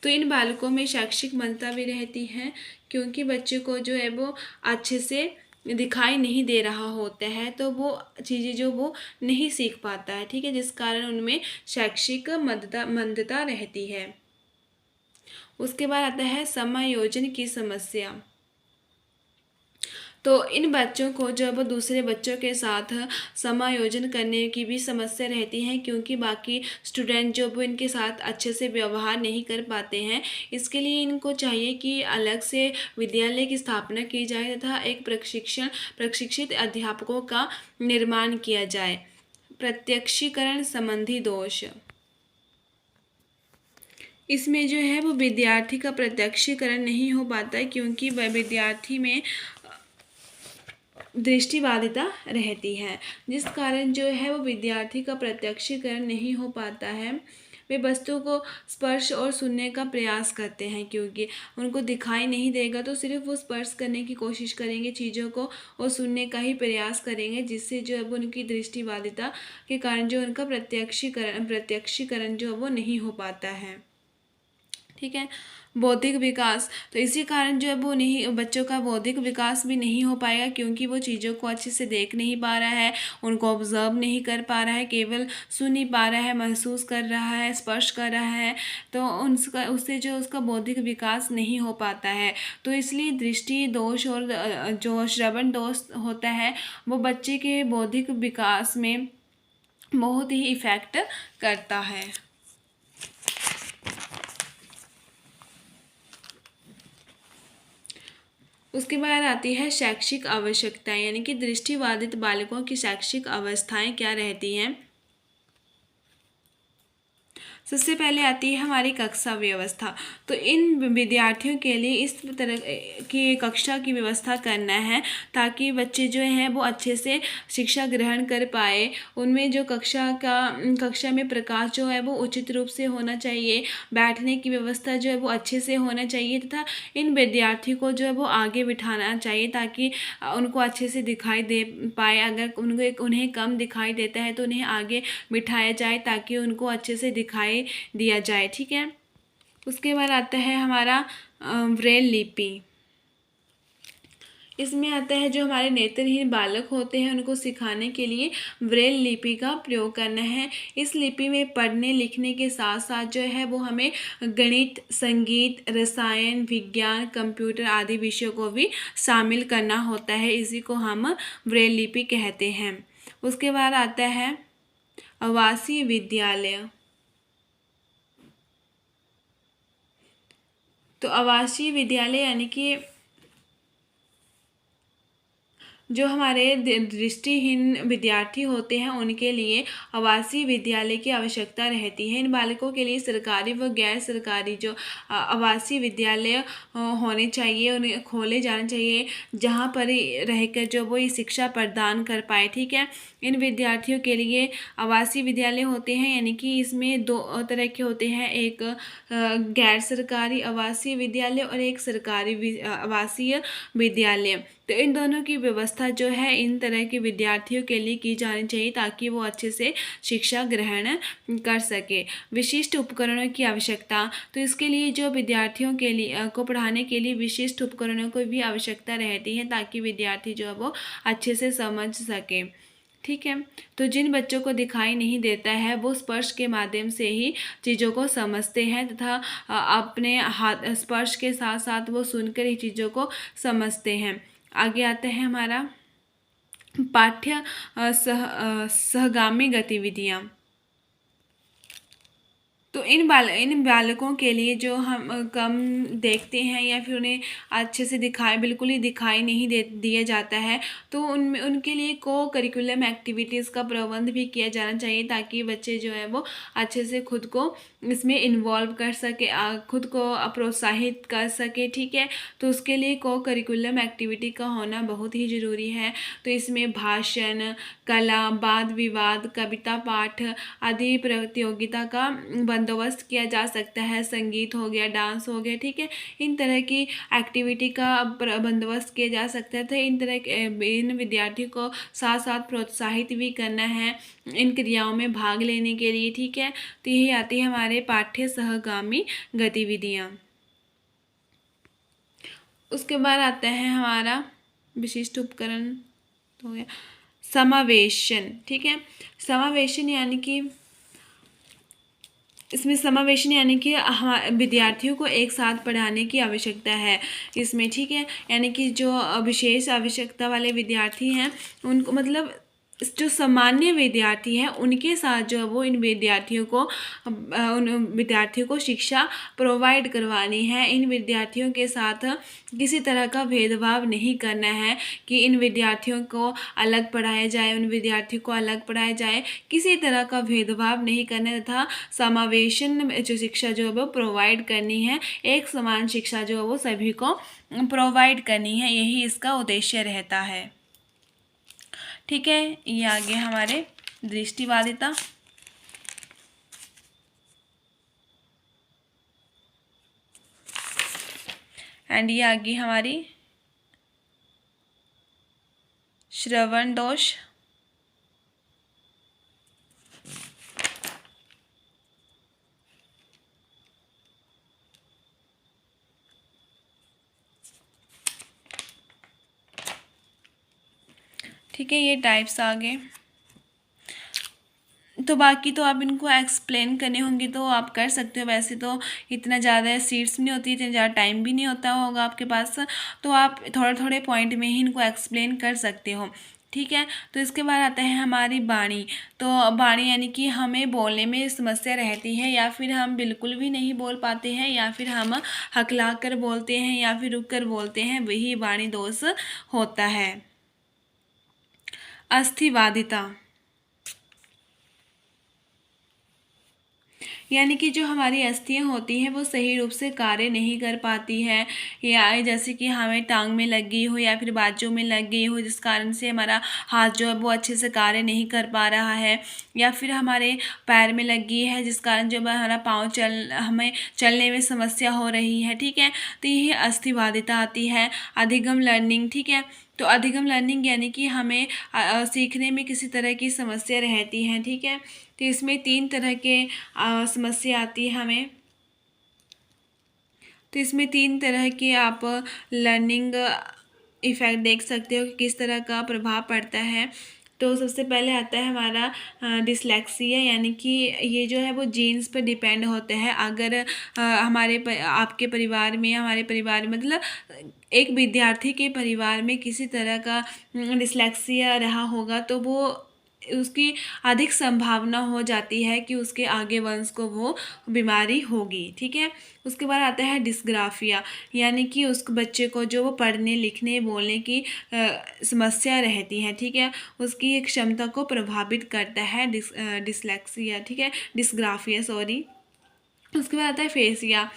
तो इन बालकों में शैक्षिक मंदता भी रहती है, क्योंकि बच्चे को जो है वो अच्छे से दिखाई नहीं दे रहा होता है, तो वो चीज़ें जो वो नहीं सीख पाता है। ठीक है, जिस कारण उनमें शैक्षिक मंदता रहती है। उसके बाद आता है समायोजन की समस्या। तो इन बच्चों को जब दूसरे बच्चों के साथ समायोजन करने की भी समस्या रहती है, क्योंकि बाकी स्टूडेंट जो वो इनके साथ अच्छे से व्यवहार नहीं कर पाते हैं। इसके लिए इनको चाहिए कि अलग से विद्यालय की स्थापना की जाए तथा एक प्रशिक्षित अध्यापकों का निर्माण किया जाए। प्रत्यक्षीकरण संबंधी दोष, इसमें जो है वो विद्यार्थी का प्रत्यक्षीकरण नहीं हो पाता है, क्योंकि वह विद्यार्थी में दृष्टिबाधिता रहती है, जिस कारण जो है वो विद्यार्थी का प्रत्यक्षीकरण नहीं हो पाता है। वे वस्तु को स्पर्श और सुनने का प्रयास करते हैं, क्योंकि उनको दिखाई नहीं देगा तो सिर्फ वो स्पर्श करने की कोशिश करेंगे चीज़ों को, और सुनने का ही प्रयास करेंगे, जिससे जो है वो उनकी दृष्टिबाधिता के कारण जो उनका प्रत्यक्षीकरण जो है वो नहीं हो पाता है। ठीक है। बौद्धिक विकास, तो इसी कारण जो है वो नहीं, बच्चों का बौद्धिक विकास भी नहीं हो पाएगा, क्योंकि वो चीज़ों को अच्छे से देख नहीं पा रहा है, उनको ऑब्जर्व नहीं कर पा रहा है, केवल सुन ही पा रहा है, महसूस कर रहा है, स्पर्श कर रहा है, तो उसका उससे जो उसका बौद्धिक विकास नहीं हो पाता है। तो इसलिए दृष्टि दोष और जो श्रवण दोष होता है वो बच्चे के बौद्धिक विकास में बहुत ही इफ़ेक्ट करता है। उसके बाद आती है शैक्षिक आवश्यकताएं, यानी कि दृष्टिबाधित बालकों की शैक्षिक अवस्थाएं क्या रहती हैं। सबसे पहले आती है हमारी कक्षा व्यवस्था। तो इन विद्यार्थियों के लिए इस तरह की कक्षा की व्यवस्था करना है ताकि बच्चे जो हैं वो अच्छे से शिक्षा ग्रहण कर पाए। उनमें जो कक्षा में प्रकाश जो है वो उचित रूप से होना चाहिए, बैठने की व्यवस्था जो है वो अच्छे से होना चाहिए, तथा इन विद्यार्थियों को जो है वो आगे बिठाना चाहिए ताकि उनको अच्छे से दिखाई दे पाए। अगर उन्हें कम दिखाई देता है तो उन्हें आगे बिठाया जाए ताकि उनको अच्छे से दिखाई दिया जाए। ठीक है। उसके बाद आता है हमारा ब्रेल लिपि। इसमें आता है जो हमारे नेत्रहीन बालक होते हैं उनको सिखाने के लिए ब्रेल लिपि का प्रयोग करना है। इस लिपि में पढ़ने लिखने के साथ साथ जो है वो हमें गणित, संगीत, रसायन विज्ञान, कंप्यूटर आदि विषयों को भी शामिल करना होता है। इसी को हम ब्रेल लिपि कहते हैं। उसके बाद आता है आवासीय विद्यालय। तो आवासीय विद्यालय यानी कि जो हमारे दृष्टिहीन विद्यार्थी होते हैं उनके लिए आवासीय विद्यालय की आवश्यकता रहती है। इन बालकों के लिए सरकारी व गैर सरकारी जो आवासीय विद्यालय होने चाहिए, उन्हें खोले जाने चाहिए जहाँ पर रहकर जो वो ये शिक्षा प्रदान कर पाए। ठीक है। इन विद्यार्थियों के लिए आवासीय विद्यालय होते हैं, यानी कि इसमें दो तरह के होते हैं, एक गैर सरकारी आवासीय विद्यालय और एक सरकारी आवासीय विद्यालय। तो इन दोनों की व्यवस्था जो है इन तरह के विद्यार्थियों के लिए की जानी चाहिए ताकि वो अच्छे से शिक्षा ग्रहण कर सके। विशिष्ट उपकरणों की आवश्यकता, तो इसके लिए जो विद्यार्थियों के लिए को पढ़ाने के लिए विशिष्ट उपकरणों की भी आवश्यकता रहती है ताकि विद्यार्थी जो है वो अच्छे से समझ सके। ठीक है। तो जिन बच्चों को दिखाई नहीं देता है वो स्पर्श के माध्यम से ही चीज़ों को समझते हैं तथा अपने हाथ स्पर्श के साथ साथ वो सुनकर ही चीज़ों को समझते हैं। आगे आता है हमारा पाठ्य सहगामी गतिविधियाँ। तो इन बालकों के लिए जो हम कम देखते हैं या फिर उन्हें अच्छे से बिल्कुल ही दिखाई नहीं दिया जाता है, तो उनमें उनके लिए को करिकुलम एक्टिविटीज़ का प्रबंध भी किया जाना चाहिए ताकि बच्चे जो है वो अच्छे से खुद को इसमें इन्वॉल्व कर सके, खुद को प्रोत्साहित कर सके। ठीक है। तो उसके लिए को करिकुलम एक्टिविटी का होना बहुत ही ज़रूरी है। तो इसमें भाषण, कला, वाद विवाद, कविता पाठ आदि प्रतियोगिता का बंदोबस्त किया जा सकता है। संगीत हो गया, डांस हो गया। ठीक है। इन तरह की एक्टिविटी का बंदोबस्त किया जा सकता है। तो इन विद्यार्थियों को साथ साथ प्रोत्साहित भी करना है इन क्रियाओं में भाग लेने के लिए। ठीक है। तो यही आती है हमारे पाठ्य सहगामी गतिविधियाँ। उसके बाद आता है हमारा विशिष्ट उपकरण हो गया समावेशन। ठीक है। समावेशन यानी कि इसमें समावेशन यानी कि विद्यार्थियों को एक साथ पढ़ाने की आवश्यकता है इसमें। ठीक है। यानी कि जो विशेष आवश्यकता वाले विद्यार्थी हैं उनको मतलब जो सामान्य विद्यार्थी हैं उनके साथ जो है वो उन विद्यार्थियों को शिक्षा प्रोवाइड करवानी है। इन विद्यार्थियों के साथ किसी तरह का भेदभाव नहीं करना है कि इन विद्यार्थियों को अलग पढ़ाया जाए, उन विद्यार्थियों को अलग पढ़ाया जाए, किसी तरह का भेदभाव नहीं करना तथा समावेशन में जो शिक्षा जो है वो प्रोवाइड करनी है, एक समान शिक्षा जो है वो सभी को प्रोवाइड करनी है। यही इसका उद्देश्य रहता है। ठीक है। ये आगे हमारे दृष्टिबाधिता। एंड ये आगे हमारी श्रवण दोष। ठीक है, ये टाइप्स आ गए। तो बाकी तो आप इनको एक्सप्लेन करने होंगे तो आप कर सकते हो। वैसे तो इतना ज़्यादा सीट्स नहीं होती, इतना ज़्यादा टाइम भी नहीं होता होगा आपके पास, तो आप थोड़े थोड़े पॉइंट में ही इनको एक्सप्लेन कर सकते हो। ठीक है, तो इसके बाद आता है हमारी बाणी। तो बाणी यानी कि हमें बोलने में समस्या रहती है, या फिर हम बिल्कुल भी नहीं बोल पाते हैं, या फिर हम हकला कर बोलते हैं, या फिर रुक कर बोलते हैं, वही बाणी दोष होता है। अस्थिवादिता यानी कि जो हमारी अस्थियां होती हैं वो सही रूप से कार्य नहीं कर पाती है, या जैसे कि हमें टांग में लग गई हो या फिर बाजू में लग गई हो, जिस कारण से हमारा हाथ जो है वो अच्छे से कार्य नहीं कर पा रहा है, या फिर हमारे पैर में लग गई है जिस कारण जो हमारा पाँव हमें चलने में समस्या हो रही है। ठीक है, तो यही अस्थिवादिता आती है। अधिगम लर्निंग, ठीक है, तो अधिगम लर्निंग यानी कि हमें सीखने में किसी तरह की समस्या रहती है। ठीक है, तो इसमें 3 तरह के समस्या आती है हमें। तो इसमें 3 तरह के आप लर्निंग इफ़ेक्ट देख सकते हो कि किस तरह का प्रभाव पड़ता है। तो सबसे पहले आता है हमारा डिसलेक्सिया, यानी कि ये जो है वो जीन्स पर डिपेंड होता है। अगर आपके परिवार में, हमारे परिवार में, मतलब एक विद्यार्थी के परिवार में किसी तरह का डिसलेक्सिया रहा होगा तो वो उसकी अधिक संभावना हो जाती है कि उसके आगे वंश को वो बीमारी होगी। ठीक है, उसके बाद आता है डिस्ग्राफिया, यानी कि उस बच्चे को जो वो पढ़ने लिखने बोलने की समस्या रहती है। ठीक है, उसकी क्षमता को प्रभावित करता है डिसलेक्सिया। ठीक है, डिस्ग्राफिया, सॉरी। उसके बाद आता है फेसिया।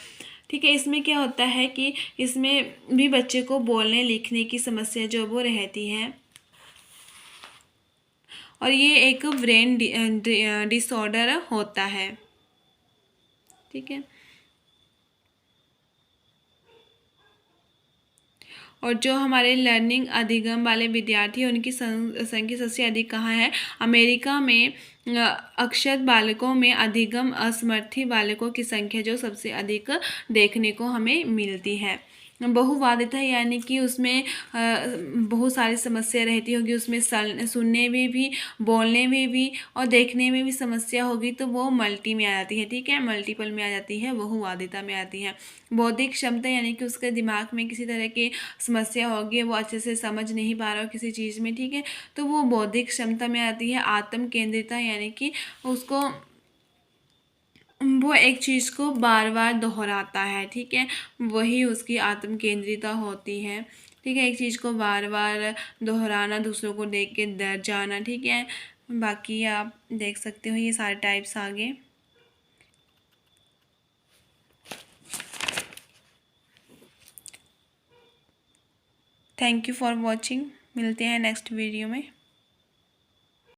ठीक है, इसमें क्या होता है कि इसमें भी बच्चे को बोलने लिखने की समस्या जो वो रहती है, और ये एक ब्रेन डिसऑर्डर होता है। ठीक है, और जो हमारे लर्निंग अधिगम वाले विद्यार्थी हैं उनकी संख्या सबसे अधिक कहाँ है? अमेरिका में अक्षर बालकों में अधिगम असमर्थी बालकों की संख्या जो सबसे अधिक देखने को हमें मिलती है। बहुवादिता यानी कि उसमें बहुत सारी समस्या रहती होगी, उसमें सुनने में भी, बोलने में भी और देखने में भी समस्या होगी, तो वो मल्टी में आ जाती है। ठीक है, मल्टीपल में आ जाती है, बहुवादिता में आती है। बौद्धिक क्षमता यानी कि उसके दिमाग में किसी तरह की समस्या होगी, वो अच्छे से समझ नहीं पा रहा हो किसी चीज़ में। ठीक है, तो वो बौद्धिक क्षमता में आती है। आत्म केंद्रिता यानी कि उसको वो एक चीज़ को बार बार दोहराता है। ठीक है, वही उसकी आत्म केंद्रिता होती है। ठीक है, एक चीज़ को बार बार दोहराना, दूसरों को देख के डर जाना। ठीक है, बाकी आप देख सकते हो ये सारे टाइप्स आगे। Thank you for watching. मिलते हैं नेक्स्ट वीडियो में।